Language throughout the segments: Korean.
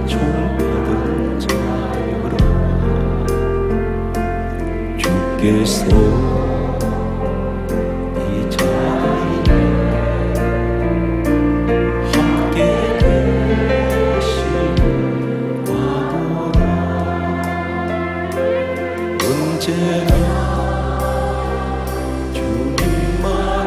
은총받은 자여라. 주께서 이 자리에 함께 계시거라. 언제나 주님만을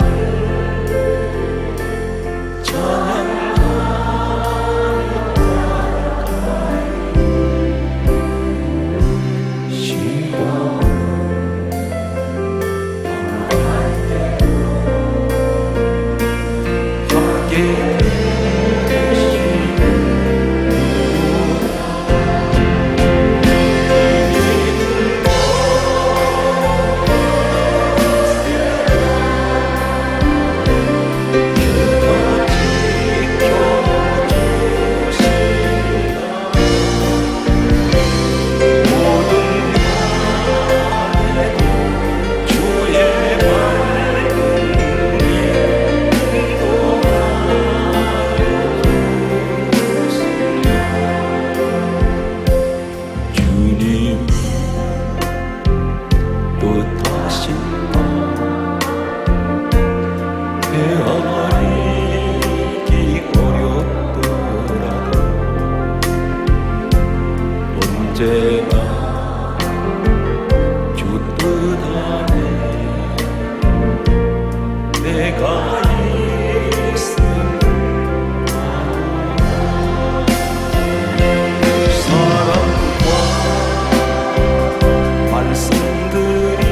헤아리기 어렵더라도 언제나 주 뜻 안에 내가 있음과 사랑과 말씀들이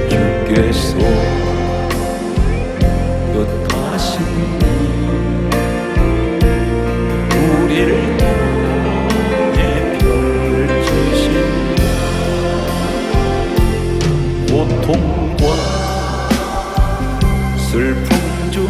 주께서 뜻하신 우리를 통해 펼치신다. 고통과 슬픔 중에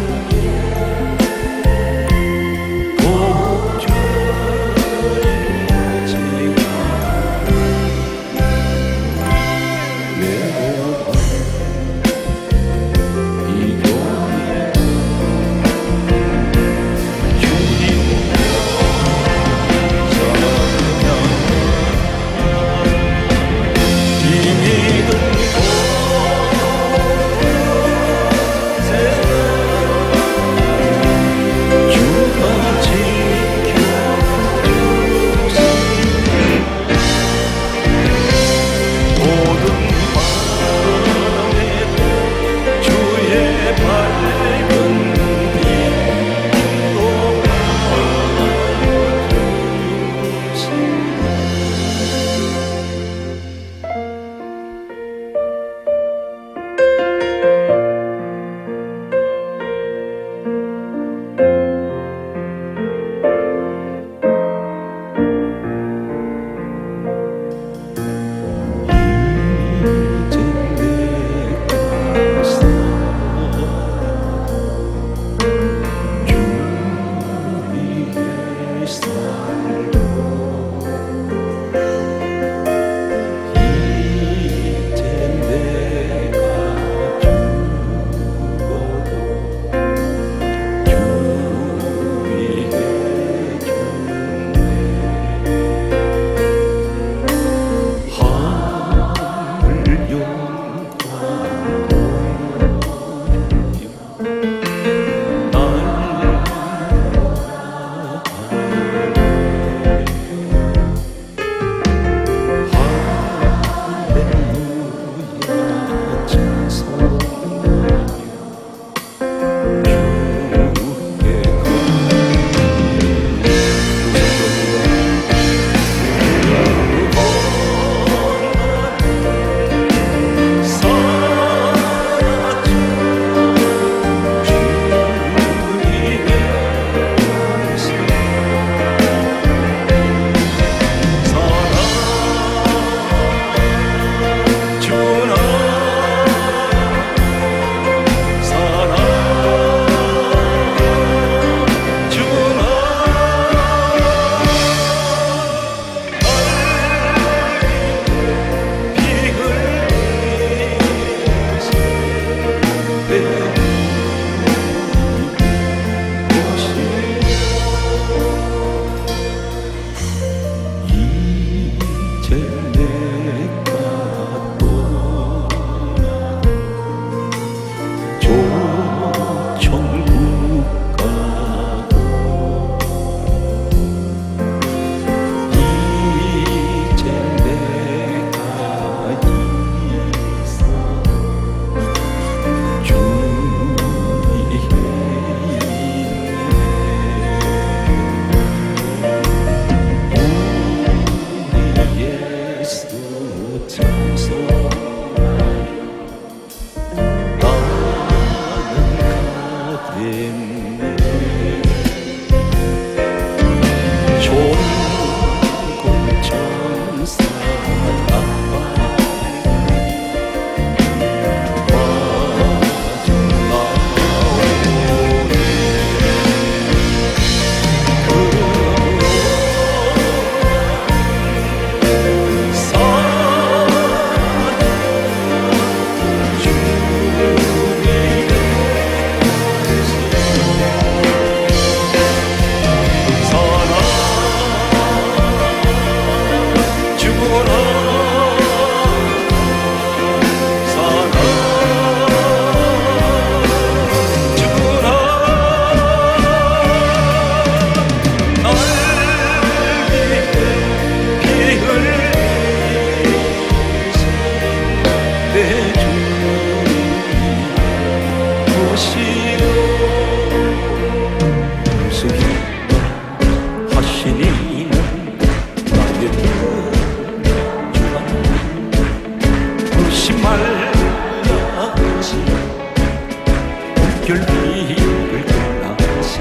결의를 떠나신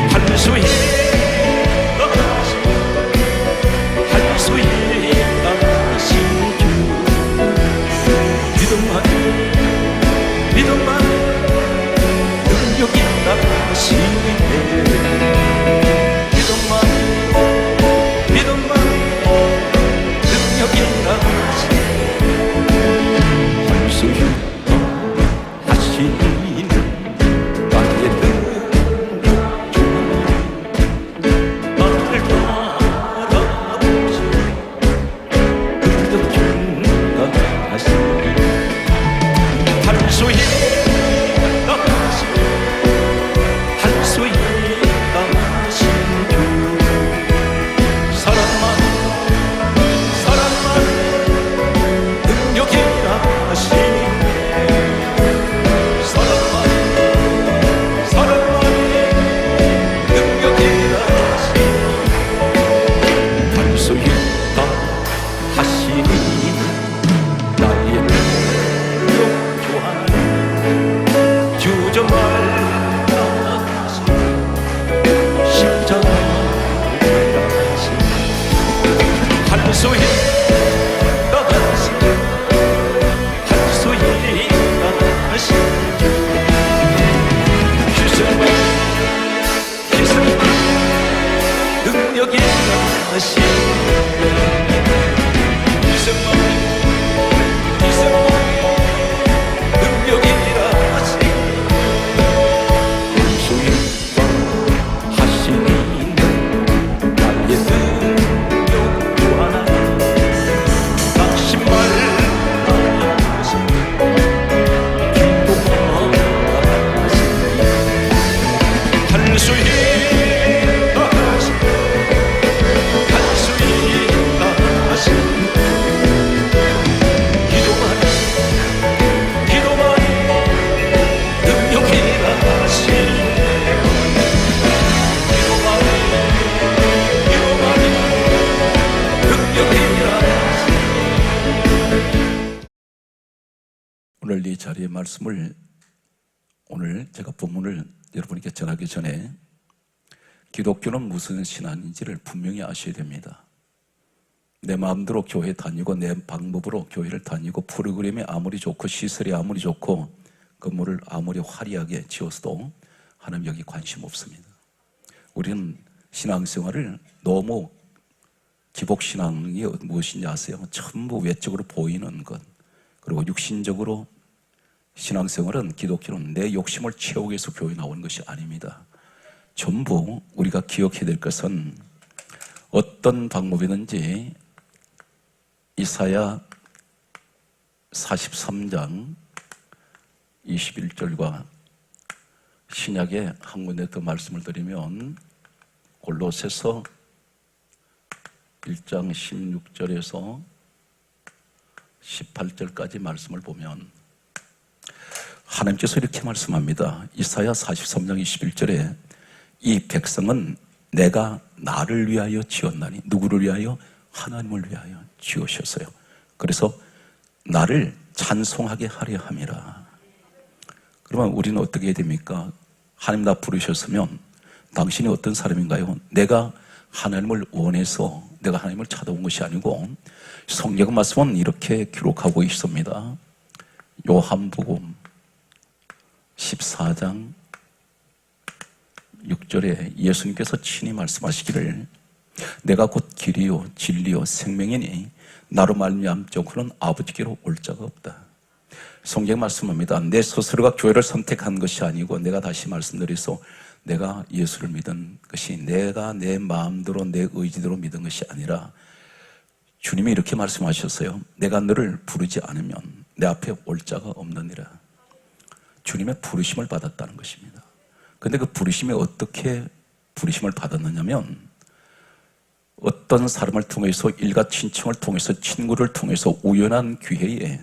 한수에 떠나신 주 믿음만 능력이 나시네 믿음만 능력이 나시네 한수에 하시는 나의 능력 중에 나를 바라보시 능력 중가 하시니 한수에 한수에 나신 주 사랑만 능력이 나시니 오늘 이 자리의 말씀을 오늘 제가 본문을 여러분께 전하기 전에 기독교는 무슨 신앙인지를 분명히 아셔야 됩니다. 내 마음대로 교회 다니고 내 방법으로 교회를 다니고 프로그램이 아무리 좋고 시설이 아무리 좋고 건물을 아무리 화려하게 지었어도 하나님 여기 관심 없습니다. 우리는 신앙생활을 너무 기복신앙이 무엇인지 아세요? 전부 외적으로 보이는 것 그리고 육신적으로 신앙생활은 기독교는 내 욕심을 채우기 위해서 교회에 나오는 것이 아닙니다. 전부 우리가 기억해야 될 것은 어떤 방법이든지 이사야 43장 21절과 신약의 한 군데 더 말씀을 드리면 골로새서 1장 16절에서 18절까지 말씀을 보면 하나님께서 이렇게 말씀합니다. 이사야 43장 21절에 이 백성은 내가 나를 위하여 지었나니 누구를 위하여? 하나님을 위하여 지으셨어요. 그래서 나를 찬송하게 하려 함이라. 그러면 우리는 어떻게 해야 됩니까? 하나님 나 부르셨으면 당신이 어떤 사람인가요? 내가 하나님을 원해서 내가 하나님을 찾아온 것이 아니고 성경 말씀은 이렇게 기록하고 있습니다. 요한복음 14장 6절에 예수님께서 친히 말씀하시기를 내가 곧 길이요 진리요 생명이니 나로 말미암고는 아버지께로 올 자가 없다. 성경 말씀합니다. 내 스스로가 교회를 선택한 것이 아니고 내가 다시 말씀드려서 내가 예수를 믿은 것이 내가 내 마음대로 내 의지대로 믿은 것이 아니라 주님이 이렇게 말씀하셨어요. 내가 너를 부르지 않으면 내 앞에 올 자가 없느니라. 주님의 부르심을 받았다는 것입니다. 그런데 그 부르심이 어떻게 부르심을 받았느냐면 어떤 사람을 통해서 일가 친척을 통해서 친구를 통해서 우연한 기회에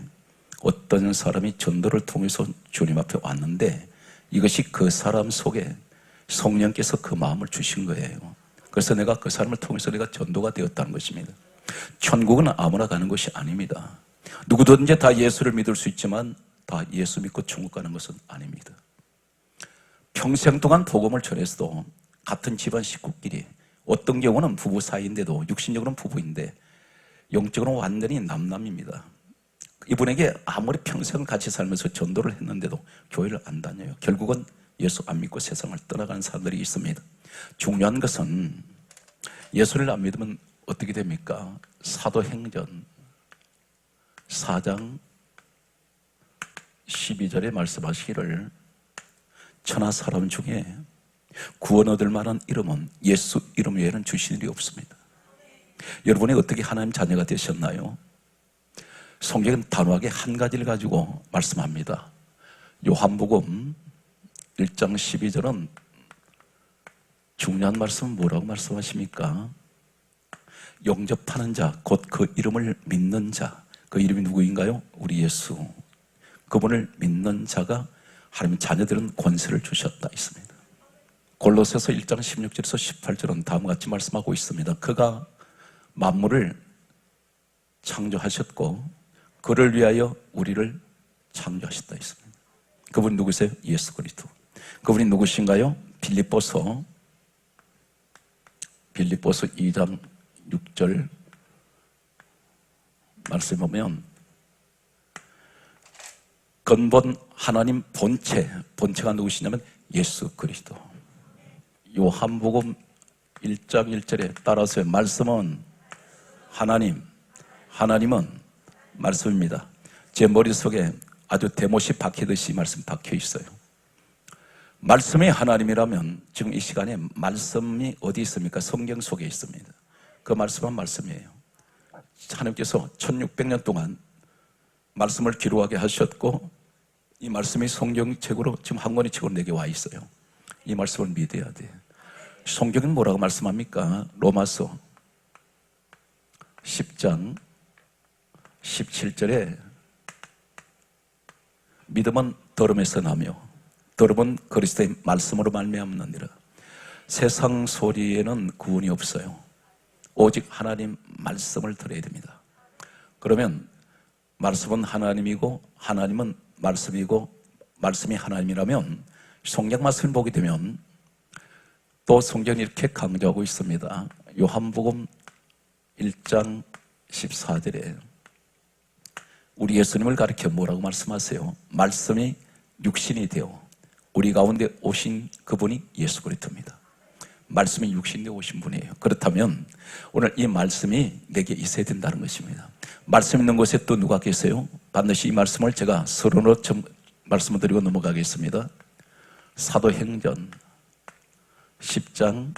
어떤 사람이 전도를 통해서 주님 앞에 왔는데 이것이 그 사람 속에 성령께서 그 마음을 주신 거예요. 그래서 내가 그 사람을 통해서 내가 전도가 되었다는 것입니다. 천국은 아무나 가는 것이 아닙니다. 누구든지 다 예수를 믿을 수 있지만 다 예수 믿고 천국 가는 것은 아닙니다. 평생 동안 복음을 전해서도 같은 집안 식구끼리, 어떤 경우는 부부 사이인데도 육신적으로는 부부인데 영적으로는 완전히 남남입니다. 이분에게 아무리 평생 같이 살면서 전도를 했는데도 교회를 안 다녀요. 결국은 예수 안 믿고 세상을 떠나가는 사람들이 있습니다. 중요한 것은 예수를 안 믿으면 어떻게 됩니까? 사도행전 4장 12절에 말씀하시기를 천하 사람 중에 구원 얻을 만한 이름은 예수 이름 외에는 주신 일이 없습니다. 여러분이 어떻게 하나님 자녀가 되셨나요? 성경은 단호하게 한 가지를 가지고 말씀합니다. 요한복음 1장 12절은 중요한 말씀은 뭐라고 말씀하십니까? 영접하는 자, 곧 그 이름을 믿는 자, 그 이름이 누구인가요? 우리 예수. 그분을 믿는 자가 하나님 자녀들은 권세를 주셨다 있습니다. 골로새서 1장 16절에서 18절은 다음과 같이 말씀하고 있습니다. 그가 만물을 창조하셨고 그를 위하여 우리를 창조하셨다 있습니다. 그분이 누구세요? 예수 그리스도. 그분이 누구신가요? 빌립보서 2장 6절 말씀 보면 근본 하나님 본체가 누구시냐면 예수 그리스도. 요한복음 1장 1절에 따라서 말씀은 하나님은 말씀입니다. 제 머릿속에 아주 대못이 박히듯이 말씀 박혀 있어요. 말씀이 하나님이라면 지금 이 시간에 말씀이 어디 있습니까? 성경 속에 있습니다. 그 말씀은 말씀이에요. 하나님께서 1600년 동안 말씀을 기록하게 하셨고 이 말씀이 성경책으로 지금 한 권의 책으로 내게 와 있어요. 이 말씀을 믿어야 돼. 성경은 뭐라고 말씀합니까? 로마서 10장 17절에 믿음은 들음에서 나며 들음은 그리스도의 말씀으로 말미암느니라. 세상 소리에는 구원이 없어요. 오직 하나님 말씀을 들어야 됩니다. 그러면 말씀은 하나님이고 하나님은 말씀이고 말씀이 하나님이라면 성경 말씀을 보게 되면 또 성경이 이렇게 강조하고 있습니다. 요한복음 1장 14절에 우리 예수님을 가리켜 뭐라고 말씀하세요? 말씀이 육신이 되어 우리 가운데 오신 그분이 예수 그리스도입니다. 말씀이 육신되어 오신 분이에요. 그렇다면 오늘 이 말씀이 내게 있어야 된다는 것입니다. 말씀 있는 곳에 또 누가 계세요? 반드시 이 말씀을 제가 서론으로 말씀을 드리고 넘어가겠습니다. 사도행전 10장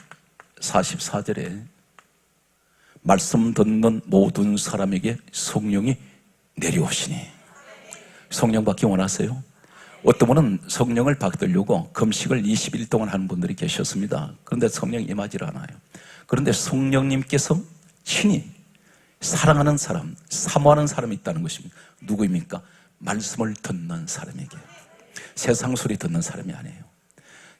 44절에 말씀 듣는 모든 사람에게 성령이 내려오시니. 성령 받기 원하세요? 어떤 분은 성령을 받으려고 금식을 20일 동안 하는 분들이 계셨습니다. 그런데 성령이 임하지 않아요. 그런데 성령님께서 친히 사랑하는 사람, 사모하는 사람이 있다는 것입니다. 누구입니까? 말씀을 듣는 사람에게. 세상 소리 듣는 사람이 아니에요.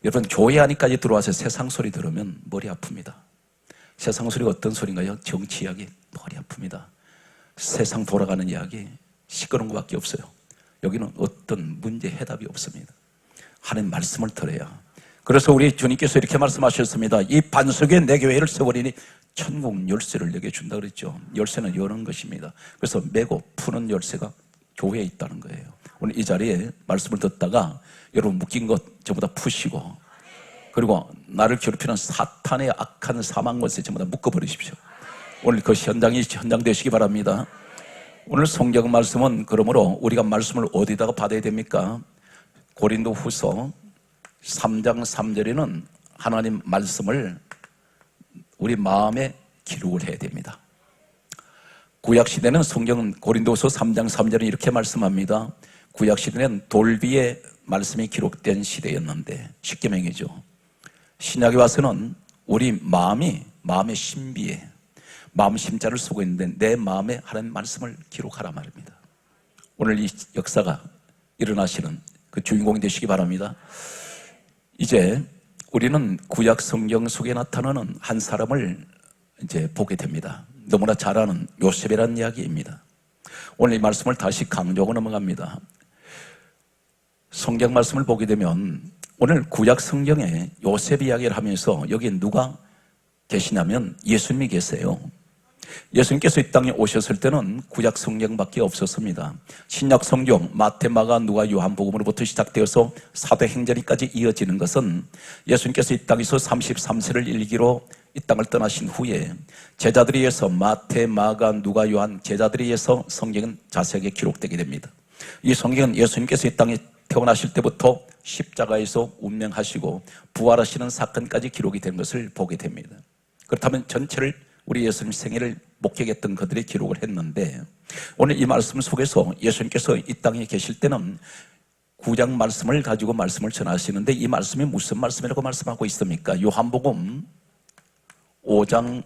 여러분 교회 안에까지 들어와서 세상 소리 들으면 머리 아픕니다. 세상 소리가 어떤 소리인가요? 정치 이야기, 머리 아픕니다. 세상 돌아가는 이야기, 시끄러운 것밖에 없어요. 여기는 어떤 문제 해답이 없습니다. 하나님 말씀을 들어야. 그래서 우리 주님께서 이렇게 말씀하셨습니다. 이 반석에 내 교회를 세우리니 천국 열쇠를 내게 준다 그랬죠. 열쇠는 여는 것입니다. 그래서 매고 푸는 열쇠가 교회에 있다는 거예요. 오늘 이 자리에 말씀을 듣다가 여러분 묶인 것 전부 다 푸시고, 그리고 나를 괴롭히는 사탄의 악한 사망 것에 전부 다 묶어버리십시오. 오늘 그 현장 되시기 바랍니다. 오늘 성경 말씀은 그러므로 우리가 말씀을 어디다가 받아야 됩니까? 고린도 후서 3장 3절에는 하나님 말씀을 우리 마음에 기록을 해야 됩니다. 구약시대는 성경은 고린도후서 3장 3절은 이렇게 말씀합니다. 구약시대는 돌 위에 말씀이 기록된 시대였는데 십계명이죠. 신약에 와서는 우리 마음의 신비에 마음 심자를 쓰고 있는데 내 마음에 하나님 말씀을 기록하라 말입니다. 오늘 이 역사가 일어나시는 그 주인공이 되시기 바랍니다. 이제 우리는 구약 성경 속에 나타나는 한 사람을 이제 보게 됩니다. 너무나 잘 아는 요셉이라는 이야기입니다. 오늘 이 말씀을 다시 강조하고 넘어갑니다. 성경 말씀을 보게 되면 오늘 구약 성경에 요셉 이야기를 하면서 여기에 누가 계시냐면 예수님이 계세요. 예수님께서 이 땅에 오셨을 때는 구약 성경밖에 없었습니다. 신약 성경 마태, 마가, 누가, 요한복음으로부터 시작되어서 사도행전까지 이어지는 것은 예수님께서 이 땅에서 33세를 일기로 이 땅을 떠나신 후에 제자들에 의해서 마태, 마가, 누가, 요한 제자들에 의해서 성경은 자세하게 기록되게 됩니다. 이 성경은 예수님께서 이 땅에 태어나실 때부터 십자가에서 운명하시고 부활하시는 사건까지 기록이 된 것을 보게 됩니다. 그렇다면 전체를 우리 예수님 생애를 목격했던 그들이 기록을 했는데 오늘 이 말씀 속에서 예수님께서 이 땅에 계실 때는 구약 말씀을 가지고 말씀을 전하시는데 이 말씀이 무슨 말씀이라고 말씀하고 있습니까? 요한복음 5장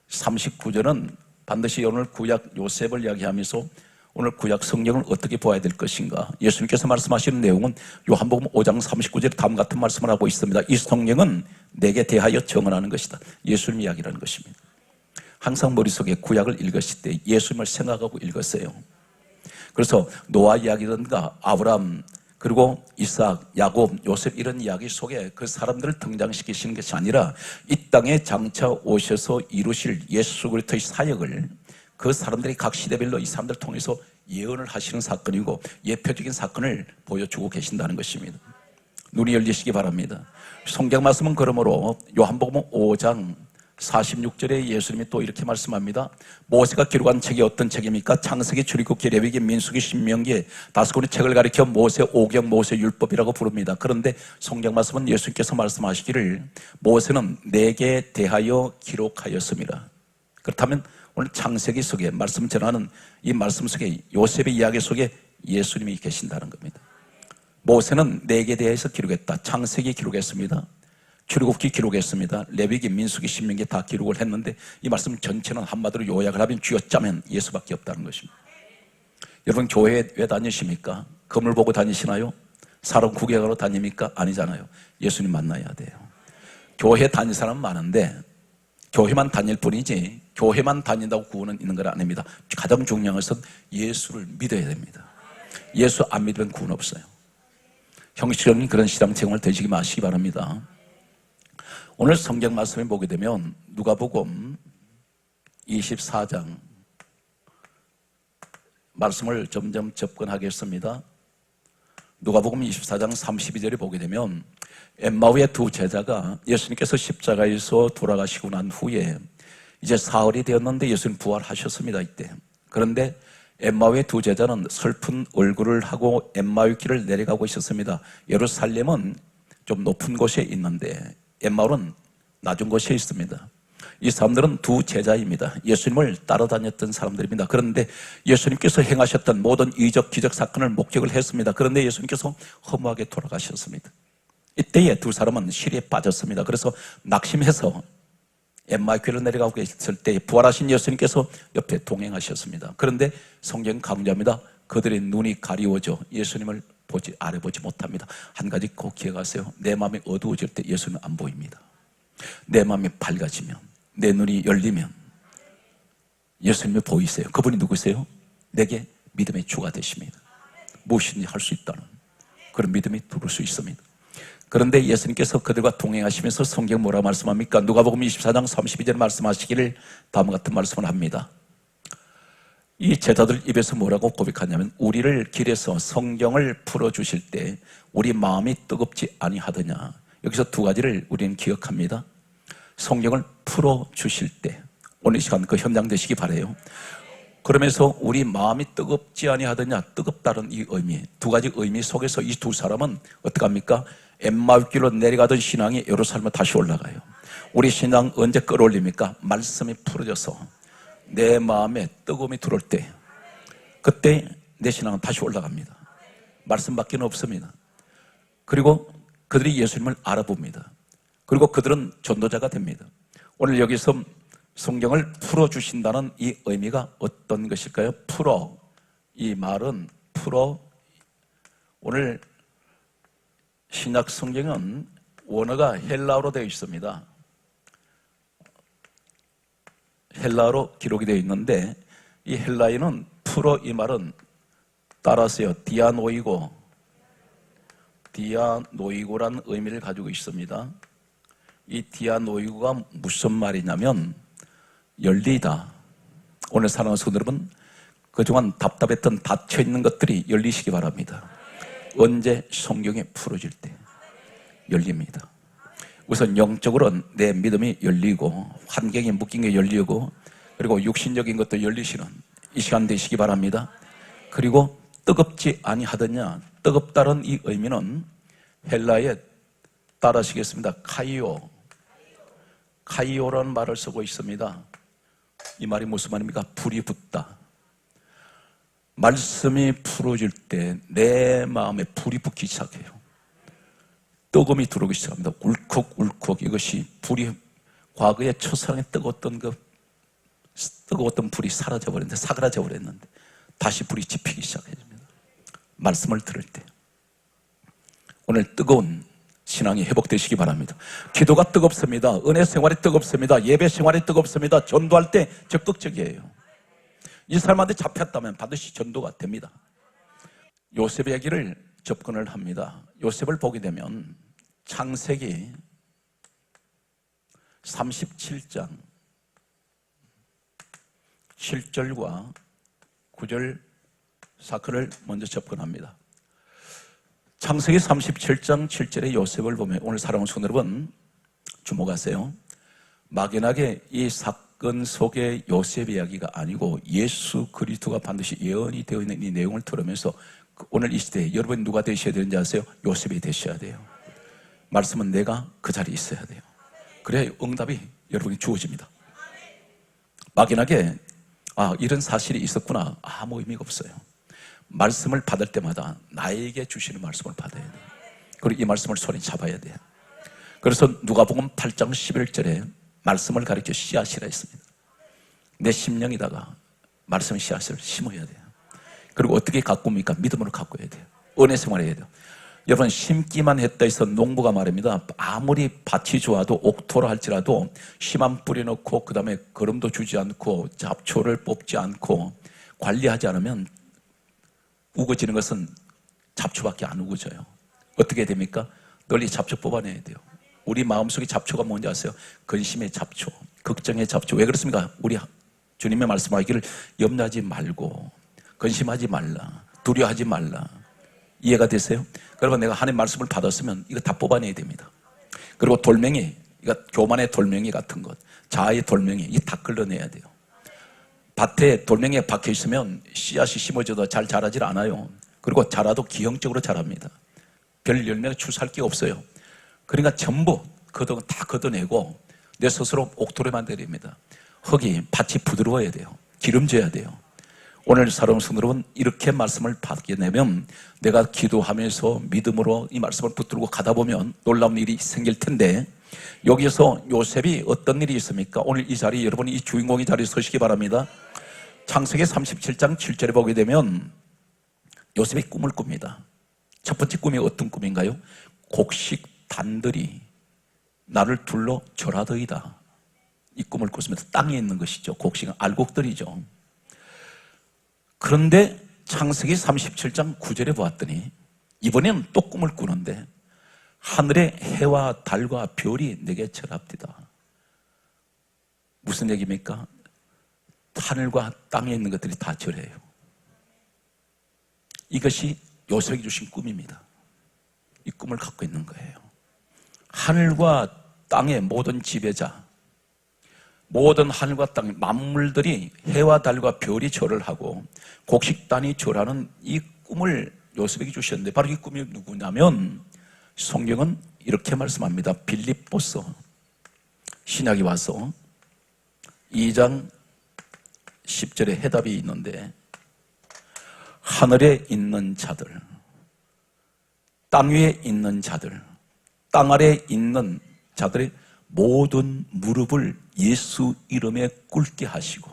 39절은 반드시 오늘 구약 요셉을 이야기하면서 오늘 구약 성경을 어떻게 보아야 될 것인가? 예수님께서 말씀하시는 내용은 요한복음 5장 39절에 다음 같은 말씀을 하고 있습니다. 이 성경은 내게 대하여 증언하는 것이다. 예수님 이야기라는 것입니다. 항상 머릿속에 구약을 읽으실 때 예수님을 생각하고 읽었어요. 그래서 노아 이야기든가 아브람 그리고 이삭, 야곱, 요셉 이런 이야기 속에 그 사람들을 등장시키시는 것이 아니라 이 땅에 장차 오셔서 이루실 예수 그리스도의 사역을 그 사람들이 각 시대별로 이 사람들을 통해서 예언을 하시는 사건이고 예표적인 사건을 보여주고 계신다는 것입니다. 눈이 열리시기 바랍니다. 성경 말씀은 그러므로 요한복음 5장 46절에 예수님이 또 이렇게 말씀합니다. 모세가 기록한 책이 어떤 책입니까? 창세기, 출애굽기, 레위기, 민수기, 신명기 다섯 권의 책을 가리켜 모세 오경, 모세 율법이라고 부릅니다. 그런데 성경 말씀은 예수님께서 말씀하시기를 모세는 내게 대하여 기록하였습니다. 그렇다면 오늘 창세기 속에 말씀 전하는 이 말씀 속에 요셉의 이야기 속에 예수님이 계신다는 겁니다. 모세는 내게 대해서 기록했다. 창세기 기록했습니다. 출애굽기 기록했습니다. 레위기, 민수기, 신명기 다 기록을 했는데 이 말씀 전체는 한마디로 요약을 하면 쥐어짜면 예수밖에 없다는 것입니다. 여러분 교회에 왜 다니십니까? 건물 보고 다니시나요? 사람 구경하러 다닙니까? 아니잖아요. 예수님 만나야 돼요. 교회 다닐 사람 많은데 교회만 다닐 뿐이지 교회만 다닌다고 구원은 있는 건 아닙니다. 가장 중요한 것은 예수를 믿어야 됩니다. 예수 안 믿으면 구원 없어요. 형식적인 그런 신앙생활 되시기 마시기 바랍니다. 오늘 성경 말씀을 보게 되면 누가복음 24장 말씀을 점점 접근하겠습니다. 누가복음 24장 32절에 보게 되면 엠마오의 두 제자가 예수님께서 십자가에서 돌아가시고 난 후에 이제 사흘이 되었는데 예수님 부활하셨습니다. 이때. 그런데 엠마오의 두 제자는 슬픈 얼굴을 하고 엠마오의 길을 내려가고 있었습니다. 예루살렘은 좀 높은 곳에 있는데 엠마오는 낮은 곳에 있습니다. 이 사람들은 두 제자입니다. 예수님을 따라다녔던 사람들입니다. 그런데 예수님께서 행하셨던 모든 이적 기적 사건을 목격을 했습니다. 그런데 예수님께서 허무하게 돌아가셨습니다. 이때에 두 사람은 시리에 빠졌습니다. 그래서 낙심해서 엠마오의 길을 내려가고 있을 때 부활하신 예수님께서 옆에 동행하셨습니다. 그런데 성경 강조합니다. 그들의 눈이 가리워져 예수님을 알아보지 못합니다. 한 가지 꼭 기억하세요. 내 마음이 어두워질 때 예수는 안 보입니다. 내 마음이 밝아지면, 내 눈이 열리면 예수님이 보이세요. 그분이 누구세요? 내게 믿음의 주가 되십니다. 무엇이든지 할 수 있다는 그런 믿음이 들어올 수 있습니다. 그런데 예수님께서 그들과 동행하시면서 성경 뭐라고 말씀합니까? 누가복음 24장 32절 말씀하시기를 다음과 같은 말씀을 합니다. 이 제자들 입에서 뭐라고 고백하냐면 우리를 길에서 성경을 풀어주실 때 우리 마음이 뜨겁지 아니하더냐. 여기서 두 가지를 우리는 기억합니다. 성경을 풀어주실 때 오늘 이 시간 그 현장 되시기 바라요. 그러면서 우리 마음이 뜨겁지 아니하더냐. 뜨겁다는 이 의미, 두 가지 의미 속에서 이 두 사람은 어떻게 합니까? 엠마오 길로 내려가던 신앙이 예루살렘에 다시 올라가요. 우리 신앙 언제 끌어올립니까? 말씀이 풀어져서 내 마음에 뜨거움이 들어올 때 그때 내 신앙은 다시 올라갑니다. 말씀밖에 없습니다. 그리고 그들이 예수님을 알아봅니다. 그리고 그들은 전도자가 됩니다. 오늘 여기서 성경을 풀어주신다는 이 의미가 어떤 것일까요? 풀어, 이 말은 풀어, 오늘 신약 성경은 원어가 헬라어로 되어 있습니다. 헬라어로 기록이 되어 있는데 이 헬라어는 풀어 이 말은 따라서요 디아노이고 디아노이고란 의미를 가지고 있습니다. 이 디아노이고가 무슨 말이냐면 열리다. 오늘 사랑하는 성도 여러분, 그동안 답답했던 닫혀있는 것들이 열리시기 바랍니다. 언제? 성경이 풀어질 때 열립니다. 우선 영적으로는 내 믿음이 열리고 환경이 묶인 게 열리고 그리고 육신적인 것도 열리시는 이 시간 되시기 바랍니다. 그리고 뜨겁지 아니하더냐. 뜨겁다는 이 의미는 헬라에 따라하시겠습니다. 카이오라는 말을 쓰고 있습니다. 이 말이 무슨 말입니까? 불이 붙다. 말씀이 풀어질 때 내 마음에 불이 붙기 시작해요. 뜨거움이 들어오기 시작합니다. 울컥울컥. 이것이 불이 과거에 첫사랑에 뜨거웠던 불이 사라져버렸는데, 사그라져버렸는데 다시 불이 지피기 시작해집니다. 말씀을 들을 때. 오늘 뜨거운 신앙이 회복되시기 바랍니다. 기도가 뜨겁습니다. 은혜 생활이 뜨겁습니다. 예배 생활이 뜨겁습니다. 전도할 때 적극적이에요. 이 사람한테 잡혔다면 반드시 전도가 됩니다. 요셉의 얘기를 접근을 합니다. 요셉을 보게 되면 창세기 37장 7절과 9절 사건을 먼저 접근합니다. 창세기 37장 7절의 요셉을 보면 오늘 사랑하는 성도 여러분 주목하세요. 막연하게 이 사건 속의 요셉 이야기가 아니고 예수 그리스도가 반드시 예언이 되어 있는 이 내용을 들으면서 오늘 이 시대에 여러분이 누가 되셔야 되는지 아세요? 요셉이 되셔야 돼요. 말씀은 내가 그 자리에 있어야 돼요. 그래야 응답이 여러분이 주어집니다. 막연하게 이런 사실이 있었구나 아무 의미가 없어요. 말씀을 받을 때마다 나에게 주시는 말씀을 받아야 돼요. 그리고 이 말씀을 손에 잡아야 돼요. 그래서 누가복음 8장 11절에 말씀을 가리켜 씨앗이라 했습니다. 내 심령에다가 말씀 씨앗을 심어야 돼요. 그리고 어떻게 가꾸입니까? 믿음으로 가꿔야 돼요. 은혜 생활해야 돼요. 여러분 심기만 했다 해서 농부가 말입니다. 아무리 밭이 좋아도 옥토로 할지라도 씨만 뿌려놓고 그 다음에 거름도 주지 않고 잡초를 뽑지 않고 관리하지 않으면 우거지는 것은 잡초밖에 안 우거져요. 어떻게 됩니까? 널리 잡초 뽑아내야 돼요. 우리 마음속에 잡초가 뭔지 아세요? 근심의 잡초, 걱정의 잡초. 왜 그렇습니까? 우리 주님의 말씀하기를 염려하지 말고 근심하지 말라, 두려워하지 말라. 이해가 되세요? 여러분 내가 하나님 말씀을 받았으면 이거 다 뽑아내야 됩니다. 그리고 돌멩이, 이거 교만의 돌멩이 같은 것, 자아의 돌멩이, 이거 다 끌어내야 돼요. 밭에 돌멩이에 박혀 있으면 씨앗이 심어져도 잘 자라질 않아요. 그리고 자라도 기형적으로 자랍니다. 별 열매가 출사할 게 없어요. 그러니까 전부 다 걷어내고 내 스스로 옥토를 만들어야 됩니다. 흙이 밭이 부드러워야 돼요. 기름져야 돼요. 오늘 사랑하는 성도 여러분 이렇게 말씀을 받게 되면 내가 기도하면서 믿음으로 이 말씀을 붙들고 가다 보면 놀라운 일이 생길 텐데 여기서 요셉이 어떤 일이 있습니까? 오늘 이 자리 여러분이 이 주인공의 자리에 서시기 바랍니다. 창세기 37장 7절에 보게 되면 요셉이 꿈을 꿉니다. 첫 번째 꿈이 어떤 꿈인가요? 곡식 단들이 나를 둘러 절하더이다. 이 꿈을 꿨으면서 땅에 있는 것이죠. 곡식은 알곡들이죠. 그런데 창세기 37장 9절에 보았더니 이번에는 또 꿈을 꾸는데 하늘의 해와 달과 별이 내게 절합디다. 무슨 얘기입니까? 하늘과 땅에 있는 것들이 다 절해요. 이것이 요셉이 주신 꿈입니다. 이 꿈을 갖고 있는 거예요. 하늘과 땅의 모든 지배자, 모든 하늘과 땅 만물들이 해와 달과 별이 절을 하고 곡식단이 절하는 이 꿈을 요셉에게 주셨는데 바로 이 꿈이 누구냐면 성경은 이렇게 말씀합니다. 빌립보서 신약이 와서 2장 10절에 해답이 있는데 하늘에 있는 자들, 땅 위에 있는 자들, 땅 아래에 있는 자들의 모든 무릎을 예수 이름에 꿇게 하시고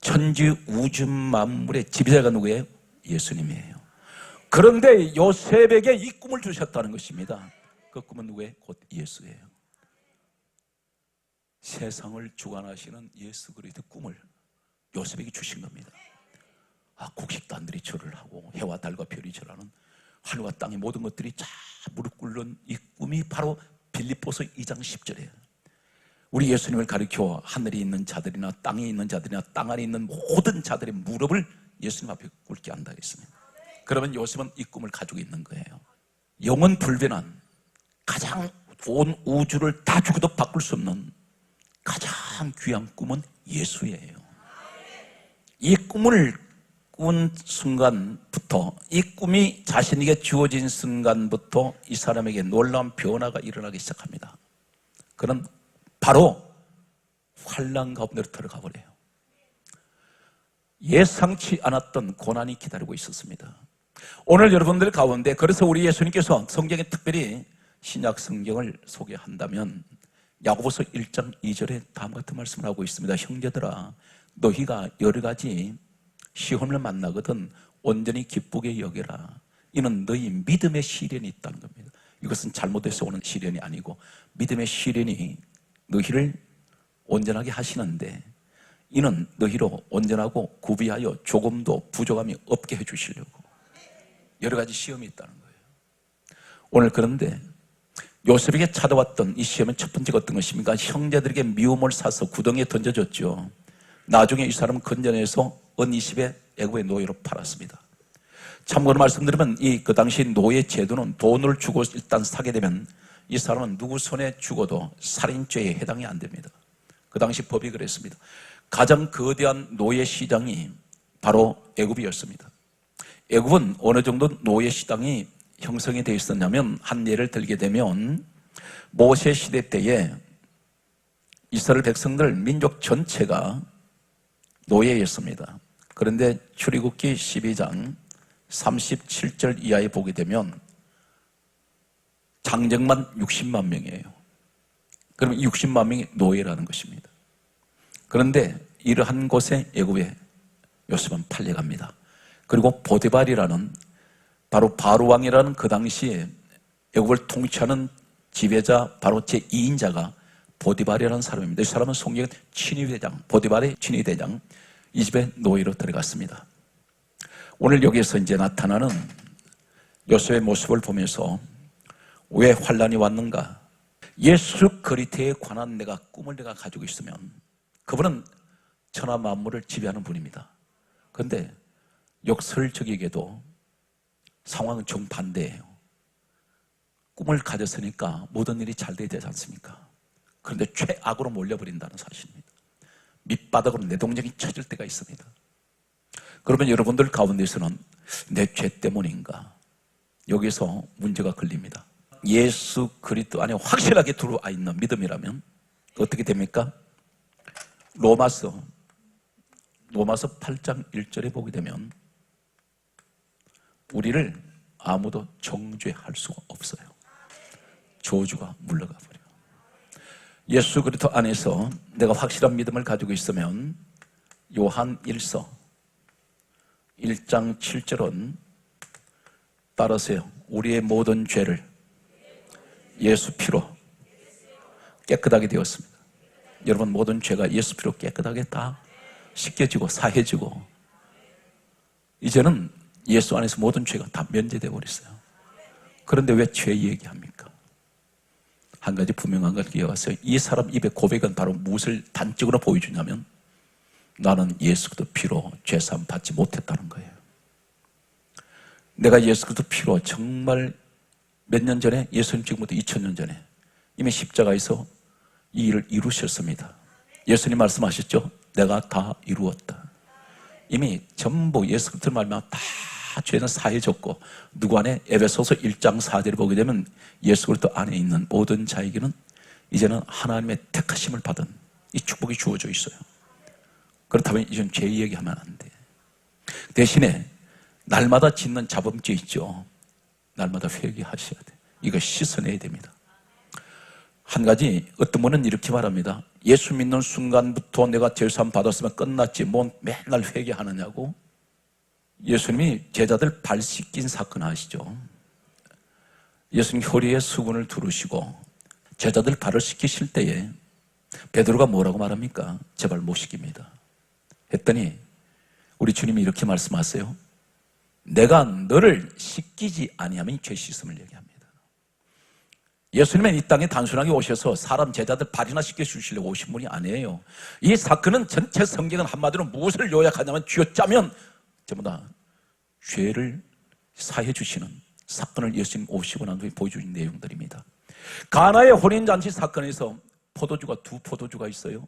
천지 우주 만물의 지배자가 누구예요? 예수님이에요. 그런데 요셉에게 이 꿈을 주셨다는 것입니다. 그 꿈은 누구예요? 곧 예수예요. 세상을 주관하시는 예수 그리스도의 꿈을 요셉에게 주신 겁니다. 곡식단들이 절을 하고 해와 달과 별이 절하는 하늘과 땅의 모든 것들이 다 무릎 꿇는 이 꿈이 바로 빌립보서 2장 10절이에요. 우리 예수님을 가리켜 하늘에 있는 자들이나 땅에 있는 자들이나 땅 안에 있는 모든 자들의 무릎을 예수님 앞에 꿇게 한다 했습니다. 그러면 요셉은 이 꿈을 가지고 있는 거예요. 영원 불변한 가장 온 우주를 다 죽어도 바꿀 수 없는 가장 귀한 꿈은 예수예요. 이 꿈을 꾼 순간부터, 이 꿈이 자신에게 주어진 순간부터 이 사람에게 놀라운 변화가 일어나기 시작합니다. 그는 바로 환난 가운데로 들어가 버려요. 예상치 않았던 고난이 기다리고 있었습니다. 오늘 여러분들 가운데, 그래서 우리 예수님께서 성경에 특별히 신약 성경을 소개한다면 야고보서 1장 2절에 다음과 같은 말씀을 하고 있습니다. 형제들아, 너희가 여러 가지 시험을 만나거든 온전히 기쁘게 여겨라. 이는 너희 믿음의 시련이 있다는 겁니다. 이것은 잘못해서 오는 시련이 아니고 믿음의 시련이 너희를 온전하게 하시는데, 이는 너희로 온전하고 구비하여 조금도 부족함이 없게 해주시려고. 여러 가지 시험이 있다는 거예요. 오늘 그런데 요셉에게 찾아왔던 이 시험은 첫 번째가 어떤 것입니까? 형제들에게 미움을 사서 구덩이에 던져줬죠. 나중에 이 사람은 건져내서 은 20에 애굽의 노예로 팔았습니다. 참고로 말씀드리면 그 당시 노예 제도는 돈을 주고 일단 사게 되면 이 사람은 누구 손에 죽어도 살인죄에 해당이 안 됩니다. 그 당시 법이 그랬습니다. 가장 거대한 노예 시장이 바로 애굽이었습니다. 애굽은 어느 정도 노예 시장이 형성이 되어 있었냐면, 한 예를 들게 되면 모세 시대 때에 이스라엘 백성들 민족 전체가 노예였습니다. 그런데 출애굽기 12장 37절 이하에 보게 되면 장정만 60만 명이에요. 그럼 60만 명이 노예라는 것입니다. 그런데 이러한 곳에 애굽에 요셉은 팔려갑니다. 그리고 보디발이라는, 바로 바로 왕이라는 그 당시에 애굽을 통치하는 지배자, 바로 제2인자가 보디발이라는 사람입니다. 이 사람은 성경의 친위대장, 보디발의 친위대장, 이 집에 노예로 들어갔습니다. 오늘 여기에서 이제 나타나는 요셉의 모습을 보면서 왜 환난이 왔는가? 예수 그리스도에 관한 내가 꿈을 내가 가지고 있으면 그분은 천하 만물을 지배하는 분입니다. 그런데 역설적이게도 상황은 정반대예요. 꿈을 가졌으니까 모든 일이 잘 돼야 되지 않습니까? 그런데 최악으로 몰려버린다는 사실입니다. 밑바닥으로 내동댕이 쳐질 때가 있습니다. 그러면 여러분들 가운데서는 내 죄 때문인가? 여기서 문제가 걸립니다. 예수 그리스도 안에 확실하게 들어와 있는 믿음이라면 어떻게 됩니까? 로마서 8장 1절에 보게 되면 우리를 아무도 정죄할 수가 없어요. 저주가 물러가 버려요. 예수 그리스도 안에서 내가 확실한 믿음을 가지고 있으면 요한 1서 1장 7절은 따라서요. 우리의 모든 죄를 예수 피로 깨끗하게 되었습니다. 여러분, 모든 죄가 예수 피로 깨끗하게 다 씻겨지고 사해지고 이제는 예수 안에서 모든 죄가 다 면제되어 버렸어요. 그런데 왜 죄 얘기합니까? 한 가지 분명한 걸 기억하세요. 이 사람 입의 고백은 바로 무엇을 단적으로 보여주냐면 나는 예수 그리스도 피로 죄사함 받지 못했다는 거예요. 내가 예수 그리스도 피로 정말 몇 년 전에, 예수님 지금부터 2000년 전에 이미 십자가에서 이 일을 이루셨습니다. 예수님 말씀하셨죠? 내가 다 이루었다. 이미 전부 예수 그리스도를 말미암아 다 죄는 사해졌고, 누구 안에? 에베소서 1장 4절을 보게 되면 예수 그리스도 안에 있는 모든 자에게는 이제는 하나님의 택하심을 받은 이 축복이 주어져 있어요. 그렇다면 이제는 죄 얘기하면 안 돼. 대신에 날마다 짓는 자범죄 있죠. 날마다 회개하셔야 돼. 이거 씻어내야 됩니다. 한 가지, 어떤 분은 이렇게 말합니다. 예수 믿는 순간부터 내가 죄사함 받았으면 끝났지 뭐 맨날 회개하느냐고. 예수님이 제자들 발 씻긴 사건 아시죠? 예수님 허리에 수건을 두르시고 제자들 발을 씻기실 때에 베드로가 뭐라고 말합니까? 제발 못 씻깁니다 했더니 우리 주님이 이렇게 말씀하세요. 내가 너를 씻기지 아니하면 죄 씻음을 얘기합니다. 예수님은 이 땅에 단순하게 오셔서 사람 제자들 발이나 씻겨주시려고 오신 분이 아니에요. 이 사건은 전체 성경은 한마디로 무엇을 요약하냐면 쥐어짜면 전부 다 죄를 사해 주시는 사건을 예수님 오시고 난 후에 보여주신 내용들입니다. 가나의 혼인잔치 사건에서 포도주가 두 포도주가 있어요.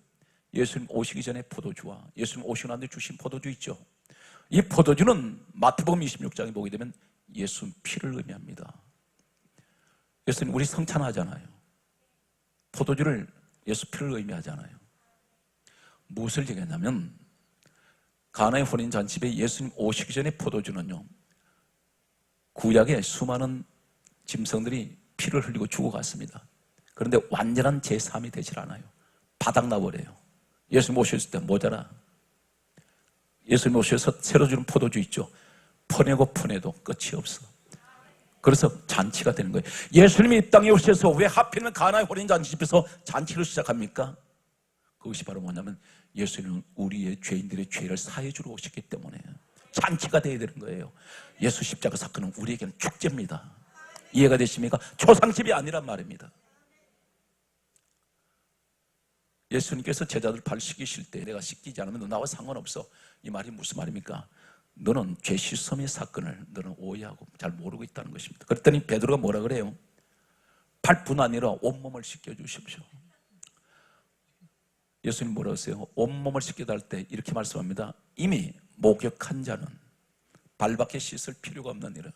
예수님 오시기 전에 포도주와 예수님 오시고 난 뒤에 주신 포도주 있죠. 이 포도주는 마태복음 26장에 보게 되면 예수 피를 의미합니다. 예수님 우리 성찬하잖아요. 포도주를 예수 피를 의미하잖아요. 무엇을 얘기하냐면 가나의 혼인잔치에 예수님 오시기 전에 포도주는요, 구약의 수많은 짐승들이 피를 흘리고 죽어갔습니다. 그런데 완전한 제3이 되질 않아요. 바닥나버려요. 예수님 오셨을 때 모자라. 예수님 오셔서 새로 주는 포도주 있죠. 퍼내고 퍼내도 끝이 없어. 그래서 잔치가 되는 거예요. 예수님이 이 땅에 오셔서 왜 하필이면 가나의 혼인잔치집에서 잔치를 시작합니까? 그것이 바로 뭐냐면 예수님은 우리의 죄인들의 죄를 사해주러 오셨기 때문에 잔치가 되어야 되는 거예요. 예수 십자가 사건은 우리에게는 축제입니다. 이해가 되십니까? 초상집이 아니란 말입니다. 예수님께서 제자들 발 씻기실 때 내가 씻기지 않으면 너 나와 상관없어. 이 말이 무슨 말입니까? 너는 죄 씻음의 사건을 너는 오해하고 잘 모르고 있다는 것입니다. 그랬더니 베드로가 뭐라 그래요? 발뿐 아니라 온몸을 씻겨주십시오. 예수님 뭐라고 했어요? 온몸을 씻겨달 때 이렇게 말씀합니다. 이미 목욕한 자는 발밖에 씻을 필요가 없느니라.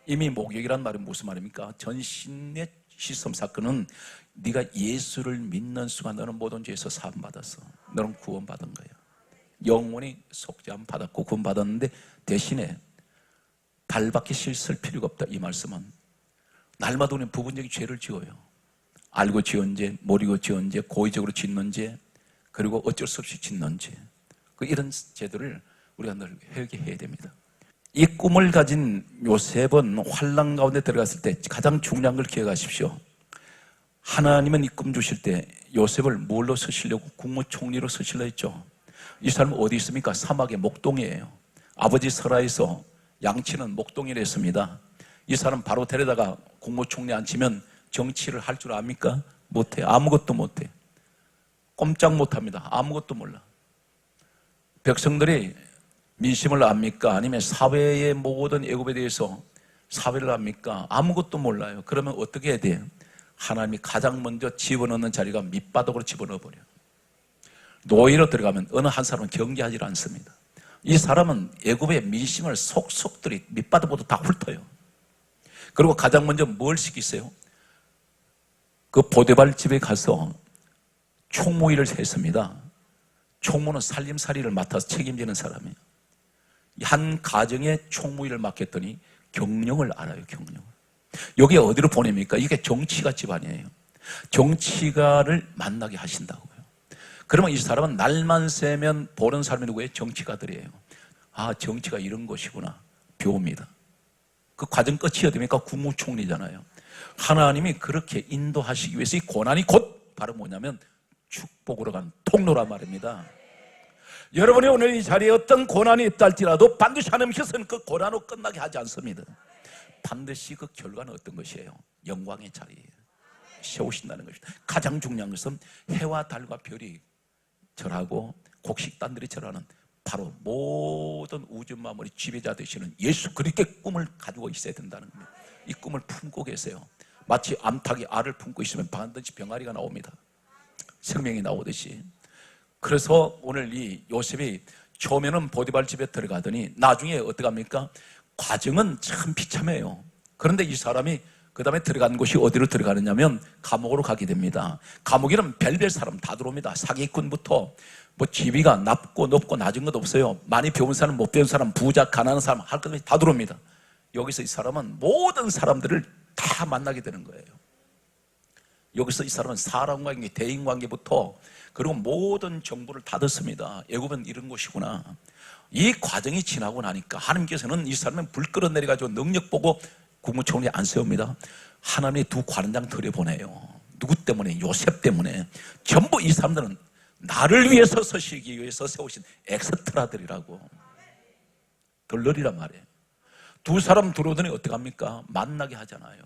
이미 목욕이란 말은 무슨 말입니까? 전신의 씻음 사건은 네가 예수를 믿는 순간 너는 모든 죄에서 사함받았어. 너는 구원받은 거야. 영원히 속죄함 받았고 구원받았는데 대신에 발밖에 씻을 필요가 없다. 이 말씀은 날마다 우리는 부분적인 죄를 지어요. 알고 지은 죄, 모르고 지은 죄, 고의적으로 짓는 죄, 그리고 어쩔 수 없이 짓는 죄, 이런 죄들을 우리가 늘 회개해야 됩니다. 이 꿈을 가진 요셉은 환난 가운데 들어갔을 때 가장 중요한 걸 기억하십시오. 하나님은 이 꿈 주실 때 요셉을 뭘로 쓰시려고 국무총리로 쓰시려 했죠. 이 사람은 어디 있습니까? 사막의 목동이에요. 아버지 설하에서 양치는 목동이라 했습니다. 이 사람 바로 데려다가 국무총리 앉히면 정치를 할 줄 압니까? 못해. 아무것도 못해. 꼼짝 못합니다. 아무것도 몰라. 백성들이 민심을 압니까? 아니면 사회의 모든 애굽에 대해서 사회를 압니까? 아무것도 몰라요. 그러면 어떻게 해야 돼요? 하나님이 가장 먼저 집어넣는 자리가 밑바닥으로 집어넣어버려요. 노예로 들어가면 어느 한 사람은 경계하지 않습니다. 이 사람은 애굽의 민심을 속속들이 밑바닥보다 다 훑어요. 그리고 가장 먼저 뭘 시키세요? 그 보디발 집에 가서 총무일을 했습니다. 총무는 살림살이를 맡아서 책임지는 사람이에요. 한 가정의 총무일을 맡겼더니 경영을 알아요. 경영. 여기 어디로 보냅니까? 이게 정치가 집안이에요. 정치가를 만나게 하신다고요. 그러면 이 사람은 날만 새면 보는 사람이 누구예요? 정치가들이에요. 아, 정치가 이런 것이구나. 배웁니다. 그 과정 끝이 어디입니까? 국무총리잖아요. 하나님이 그렇게 인도하시기 위해서 이 고난이 곧 바로 뭐냐면 축복으로 간 통로란 말입니다. 여러분이 오늘 이 자리에 어떤 고난이 있다 할지라도 반드시 하나님께서는 그 고난으로 끝나게 하지 않습니다. 반드시 그 결과는 어떤 것이에요? 영광의 자리에 세우신다는 것입니다. 가장 중요한 것은 해와 달과 별이 절하고 곡식단들이 절하는 바로 모든 우주 만물의 지배자 되시는 예수 그리스도의 꿈을 가지고 있어야 된다는 겁니다. 이 꿈을 품고 계세요. 마치 암탉이 알을 품고 있으면 반드시 병아리가 나옵니다. 생명이 나오듯이. 그래서 오늘 이 요셉이 처음에는 보디발 집에 들어가더니 나중에 어떻게 합니까? 과정은 참 비참해요. 그런데 이 사람이 그 다음에 들어간 곳이 어디로 들어가느냐면 감옥으로 가게 됩니다. 감옥에는 별별 사람 다 들어옵니다. 사기꾼부터 뭐 지위가 낮고 높고 낮은 것 없어요. 많이 배운 사람, 못 배운 사람, 부자, 가난한 사람 할 것 없이 다 들어옵니다. 여기서 이 사람은 모든 사람들을 다 만나게 되는 거예요. 여기서 이 사람은 사람관계, 대인관계부터 그리고 모든 정보를 다 듣습니다. 애굽은 이런 곳이구나. 이 과정이 지나고 나니까 하나님께서는 이 사람은 불 끌어내려가지고 능력 보고 국무총리 안 세웁니다. 하나님이 두 관원장 들여보내요. 누구 때문에? 요셉 때문에. 전부 이 사람들은 나를 위해서 서시기 위해서 세우신 엑스트라들이라고. 덜러리란 말이에요. 두 사람 들어오더니 어떡합니까? 만나게 하잖아요.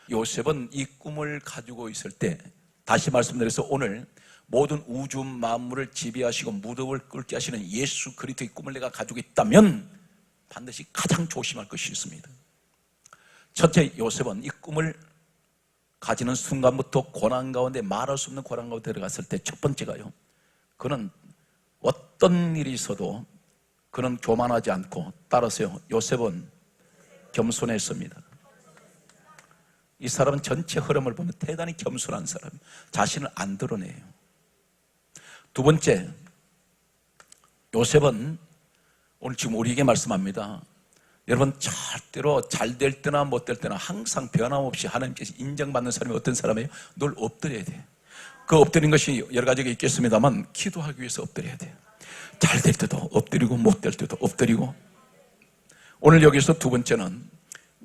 요셉은 이 꿈을 가지고 있을 때, 다시 말씀드려서 오늘 모든 우주 만물을 지배하시고 무덤을 꿇게 하시는 예수 그리스도의 꿈을 내가 가지고 있다면 반드시 가장 조심할 것이 있습니다. 첫째, 요셉은 이 꿈을 가지는 순간부터 고난 가운데, 말할 수 없는 고난 가운데 들어갔을 때 첫 번째가요, 그는 어떤 일이 있어도 그는 교만하지 않고, 따라서요, 요셉은 겸손했습니다. 이 사람은 전체 흐름을 보면 대단히 겸손한 사람, 자신을 안 드러내요. 두 번째, 요셉은 오늘 지금 우리에게 말씀합니다. 여러분, 절대로 잘 될 때나 못 될 때나 항상 변함없이 하나님께서 인정받는 사람이 어떤 사람이에요? 늘 엎드려야 돼요. 그 엎드리는 것이 여러 가지가 있겠습니다만 기도하기 위해서 엎드려야 돼요. 잘 될 때도 엎드리고 못 될 때도 엎드리고. 오늘 여기서 두 번째는,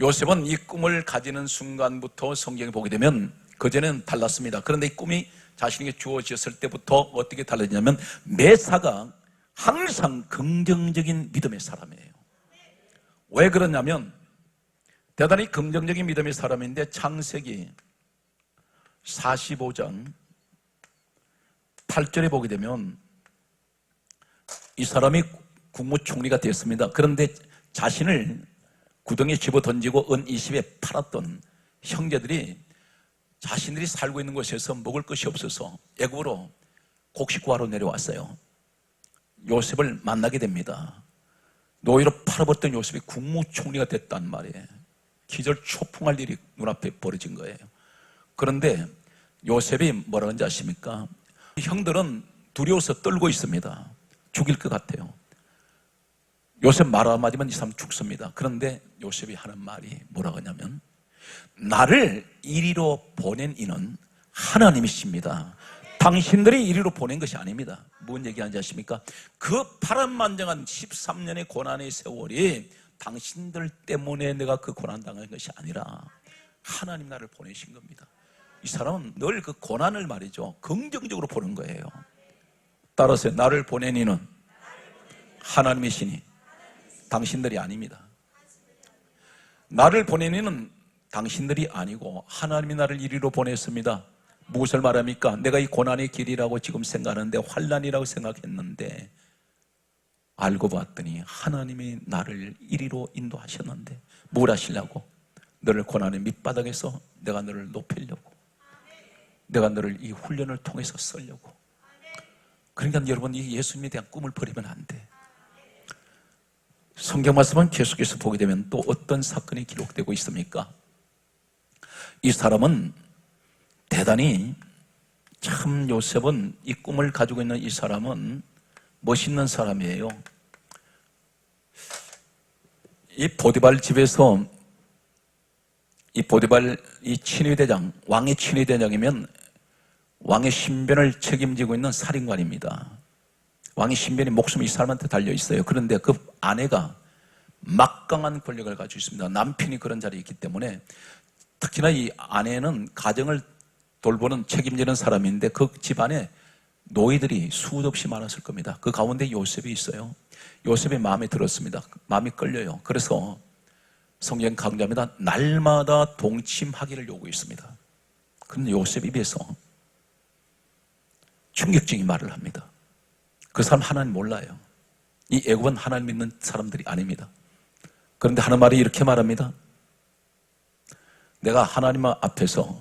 요셉은 이 꿈을 가지는 순간부터 성경에 보게 되면 그전에는 달랐습니다. 그런데 이 꿈이 자신에게 주어졌을 때부터 어떻게 달라지냐면 매사가 항상 긍정적인 믿음의 사람이에요. 왜 그러냐면 대단히 긍정적인 믿음의 사람인데 창세기 45장 8절에 보게 되면 이 사람이 국무총리가 됐습니다. 그런데 자신을 구덩이에 집어 던지고 은 20에 팔았던 형제들이 자신들이 살고 있는 곳에서 먹을 것이 없어서 애굽으로 곡식 구하러 내려왔어요. 요셉을 만나게 됩니다. 노예로 팔아버렸던 요셉이 국무총리가 됐단 말이에요. 기절초풍할 일이 눈앞에 벌어진 거예요. 그런데 요셉이 뭐라고 하는지 아십니까? 형들은 두려워서 떨고 있습니다. 죽일 것 같아요. 요셉 말 한마디면 이 사람 죽습니다. 그런데 요셉이 하는 말이 뭐라고 하냐면, 나를 이리로 보낸 이는 하나님이십니다. 당신들이 이리로 보낸 것이 아닙니다. 뭔 얘기하는지 아십니까? 그 파란만장한 13년의 고난의 세월이 당신들 때문에 내가 그 고난당한 것이 아니라 하나님 나를 보내신 겁니다. 이 사람은 늘 그 고난을 말이죠, 긍정적으로 보는 거예요. 따라서 나를 보낸 이는 하나님이시니 당신들이 아닙니다. 나를 보낸 이는 당신들이 아니고 하나님이 나를 이리로 보냈습니다. 무엇을 말합니까? 내가 이 고난의 길이라고 지금 생각하는데, 환난이라고 생각했는데 알고 봤더니 하나님이 나를 이리로 인도하셨는데 뭘 하시려고? 너를 고난의 밑바닥에서 내가 너를 높이려고, 내가 너를 이 훈련을 통해서 쓰려고. 그러니까 여러분, 이 예수님에 대한 꿈을 버리면 안 돼. 성경 말씀은 계속해서 보게 되면 또 어떤 사건이 기록되고 있습니까? 이 사람은 대단히, 참 요셉은, 이 꿈을 가지고 있는 이 사람은 멋있는 사람이에요. 이 보디발 집에서, 이 보디발 이 친위대장, 왕의 친위대장이면 왕의 신변을 책임지고 있는 살인관입니다. 왕의 신변이 목숨이 이 사람한테 달려 있어요. 그런데 그 아내가 막강한 권력을 가지고 있습니다. 남편이 그런 자리에 있기 때문에, 특히나 이 아내는 가정을 돌보는, 책임지는 사람인데 그 집안에 노예들이 수도 없이 많았을 겁니다. 그 가운데 요셉이 있어요. 요셉이 마음에 들었습니다. 마음이 끌려요. 그래서 성경 강조합니다. 날마다 동침하기를 요구했습니다. 그런데 요셉 입에서 충격적인 말을 합니다. 그 사람 하나님 몰라요. 이 애굽은 하나님 믿는 사람들이 아닙니다. 그런데 하는 말이 이렇게 말합니다. 내가 하나님 앞에서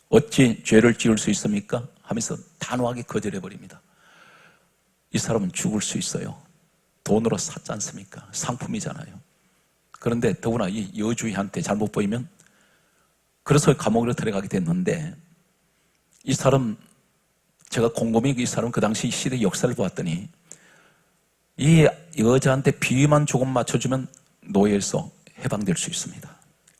어찌 죄를 지을 수 있습니까? 하면서 단호하게 거절해버립니다. 이 사람은 죽을 수 있어요. 돈으로 샀지 않습니까? 상품이잖아요. 그런데 더구나 이 여주인한테 잘못 보이면, 그래서 감옥으로 들어가게 됐는데, 이 사람, 제가 곰곰이 이 사람 그 당시 시대 역사를 보았더니 이 여자한테 비위만 조금 맞춰주면 노예에서 해방될 수 있습니다.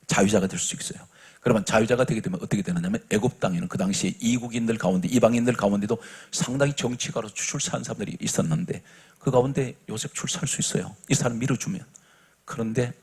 자유자가 될 수 있어요. 그러면 자유자가 되게 되면 어떻게 되느냐면, 애굽 땅에는 그 당시에 이국인들 가운데, 이방인들 가운데도 상당히 정치가로 출세한 사람들이 있었는데 그 가운데 요셉 출세할 수 있어요. 이 사람 밀어주면. 그런데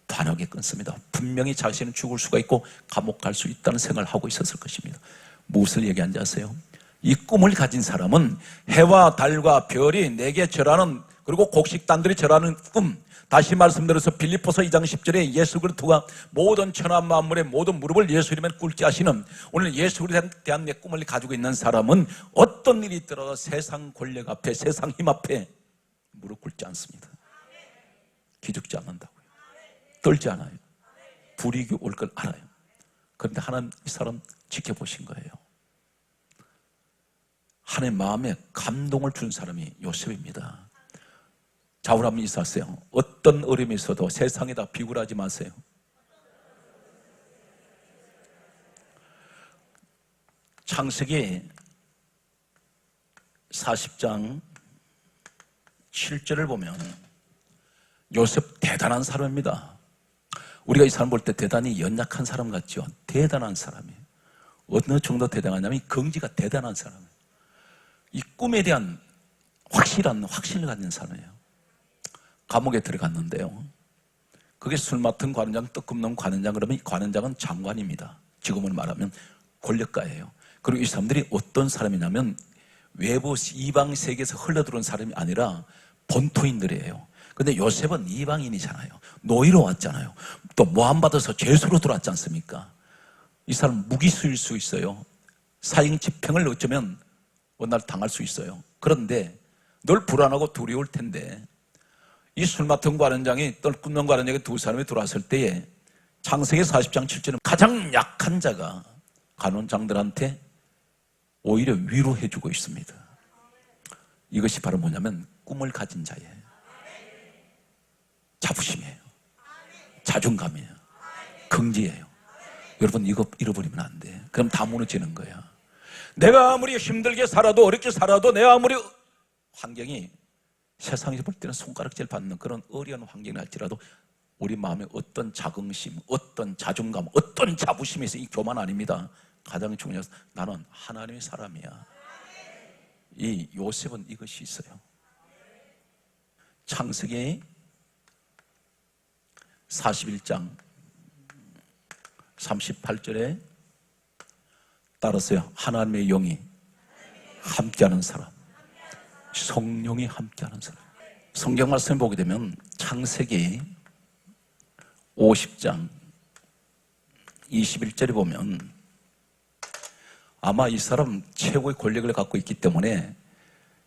단호하게 끊습니다. 분명히 자신은 죽을 수가 있고 감옥 갈 수 있다는 생각을 하고 있었을 것입니다. 무엇을 얘기하는지 아세요? 이 꿈을 가진 사람은 해와 달과 별이 내게 절하는 그리고 곡식단들이 절하는 꿈, 다시 말씀드려서 빌립보서 2장 10절에 예수 그리스도가 모든 천하 만물의 모든 무릎을 예수 이름에 꿇게 하시는, 오늘 예수 그리스도에 대한 내 꿈을 가지고 있는 사람은 어떤 일이 있더라도 세상 권력 앞에, 세상 힘 앞에 무릎 꿇지 않습니다. 기죽지 않는다고요. 떨지 않아요. 불이익이 올 걸 알아요. 그런데 하나님 이 사람 지켜보신 거예요. 하나님 마음에 감동을 준 사람이 요셉입니다. 자울 한번 있었어요. 어떤 어려움이 있어도 세상에다 비굴하지 마세요. 창세기 40장 7절을 보면 요셉 대단한 사람입니다. 우리가 이 사람 볼 때 대단히 연약한 사람 같죠. 대단한 사람이에요. 어느 정도 대단하냐면 긍지가 대단한 사람이에요. 이 꿈에 대한 확실을 갖는 사람이에요. 감옥에 들어갔는데요, 그게 술 맡은 관원장, 떡 굽는 관원장, 그러면 이 관원장은 장관입니다. 지금으로 말하면 권력가예요. 그리고 이 사람들이 어떤 사람이냐면 외부 이방 세계에서 흘러들어온 사람이 아니라 본토인들이에요. 근데 요셉은 이방인이잖아요. 노예로 왔잖아요. 또 모함받아서 죄수로 들어왔지 않습니까? 이 사람 무기수일 수 있어요. 사형 집행을 어쩌면 어느 날 당할 수 있어요. 그런데 늘 불안하고 두려울 텐데 이 술 맡은 관원장이, 떡 굽는 관원장이 두 사람이 들어왔을 때에 창세기 40장 7절은 가장 약한 자가 관원장들한테 오히려 위로해주고 있습니다. 이것이 바로 뭐냐면 꿈을 가진 자예요. 자부심이에요. 자존감이에요. 긍지예요. 여러분 이거 잃어버리면 안 돼. 그럼 다 무너지는 거야. 내가 아무리 힘들게 살아도, 어렵게 살아도, 내가 아무리 환경이 세상에서 볼 때는 손가락질 받는 그런 어려운 환경이 할지라도 우리 마음에 어떤 자긍심, 어떤 자존감, 어떤 자부심이 있어. 이 교만 아닙니다. 가장 중요한 것은 나는 하나님의 사람이야. 이 요셉은 이것이 있어요. 창세기 41장 38절에 따라서요, 하나님의 영이 함께하는 사람, 성령이 함께하는 사람. 성경 말씀을 보게 되면 창세기 50장 21절에 보면 아마 이 사람 최고의 권력을 갖고 있기 때문에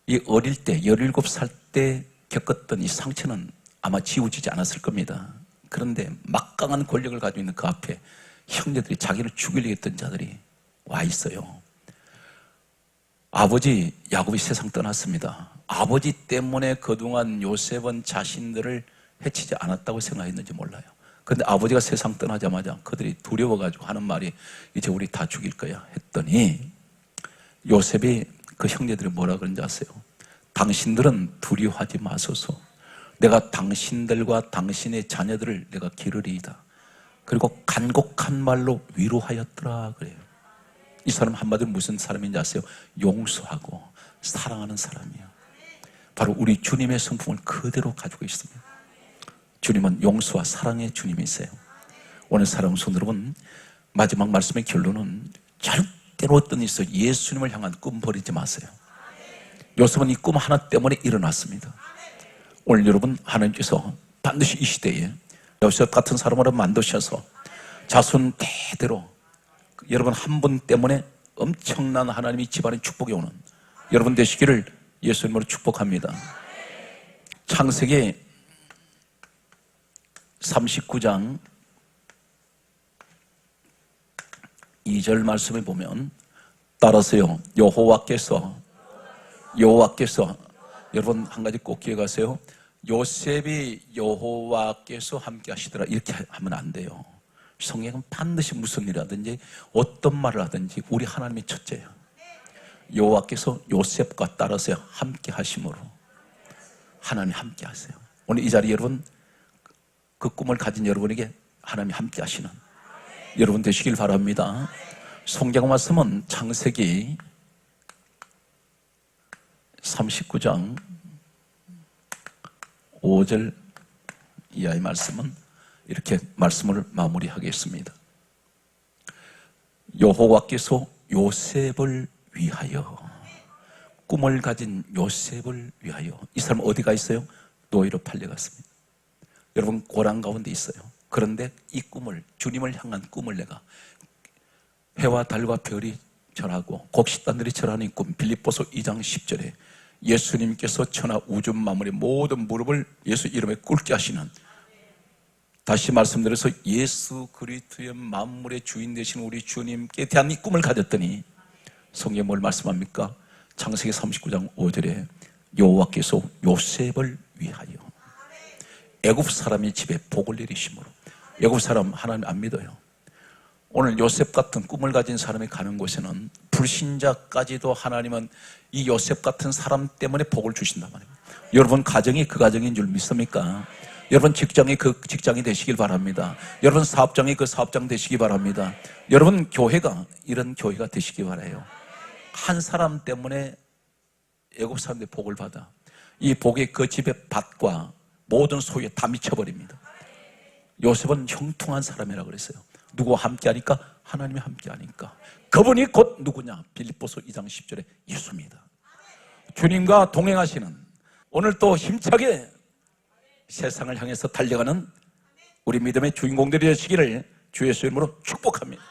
이 어릴 때 17살 때 겪었던 이 상처는 아마 지워지지 않았을 겁니다. 그런데 막강한 권력을 가지고 있는 그 앞에 형제들이 자기를 죽이려고 했던 자들이 와 있어요. 아버지 야곱이 세상 떠났습니다. 아버지 때문에 그동안 요셉은 자신들을 해치지 않았다고 생각했는지 몰라요. 그런데 아버지가 세상 떠나자마자 그들이 두려워가지고 하는 말이 이제 우리 다 죽일 거야 했더니 요셉이 그 형제들이 뭐라 그런지 아세요? 당신들은 두려워하지 마소서. 내가 당신들과 당신의 자녀들을 내가 기르리이다. 그리고 간곡한 말로 위로하였더라 그래요. 이 사람 한마디로 무슨 사람인지 아세요? 용서하고 사랑하는 사람이에요. 바로 우리 주님의 성품을 그대로 가지고 있습니다. 주님은 용서와 사랑의 주님이세요. 오늘 사랑하는 성도 여러분, 마지막 말씀의 결론은 절대로 어떤 일이 있어요, 예수님을 향한 꿈 버리지 마세요. 요셉은 이 꿈 하나 때문에 일어났습니다. 오늘 여러분, 하나님께서 반드시 이 시대에 요셉 같은 사람으로 만드셔서 자손 대대로 여러분 한 분 때문에 엄청난 하나님의 집안의 축복이 오는 여러분 되시기를 예수님으로 축복합니다. 창세기 39장 2절 말씀을 보면 따라서요, 여호와께서 여러분 한 가지 꼭 기억하세요. 요셉이 여호와께서 함께 하시더라 이렇게 하면 안 돼요. 성경은 반드시 무슨 일이라든지 어떤 말을 하든지 우리 하나님이 첫째예요. 여호와께서 요셉과 따라서 함께 하심으로 하나님이 함께 하세요. 오늘 이 자리 여러분, 그 꿈을 가진 여러분에게 하나님이 함께 하시는 여러분 되시길 바랍니다. 성경 말씀은 창세기 39장 5절 이하의 말씀은 이렇게 말씀을 마무리하겠습니다. 여호와께서 요셉을 위하여 꿈을 가진 요셉을 위하여. 이 사람 어디가 있어요? 노예로 팔려갔습니다. 여러분 고난 가운데 있어요. 그런데 이 꿈을, 주님을 향한 꿈을 내가 해와 달과 별이 전하고 곡식단들이 전하는 꿈, 빌립보서 2장 10절에 예수님께서 천하 우주 만물의 모든 무릎을 예수 이름에 꿇게 하시는, 다시 말씀드려서 예수 그리스도의 만물의 주인 되신 우리 주님께 대한 이 꿈을 가졌더니 성경에 뭘 말씀합니까? 창세기 39장 5절에 여호와께서 요셉을 위하여 애굽 사람의 집에 복을 내리심으로. 애굽 사람 하나님 안 믿어요. 오늘 요셉 같은 꿈을 가진 사람이 가는 곳에는 불신자까지도 하나님은 이 요셉 같은 사람 때문에 복을 주신단 말입니다. 여러분 가정이 그 가정인 줄 믿습니까? 여러분 직장이 그 직장이 되시길 바랍니다. 여러분 사업장이 그 사업장 되시기 바랍니다. 여러분 교회가 이런 교회가 되시기 바라요. 한 사람 때문에 애굽 사람들이 복을 받아 이 복이 그 집의 밭과 모든 소유에 다 미쳐버립니다. 요셉은 형통한 사람이라고 그랬어요. 누구와 함께하니까? 하나님이 함께하니까. 그분이 곧 누구냐? 빌립보서 2장 10절에 예수입니다. 주님과 동행하시는, 오늘 또 힘차게 세상을 향해서 달려가는 우리 믿음의 주인공들이 되시기를 주 예수의 이름으로 축복합니다.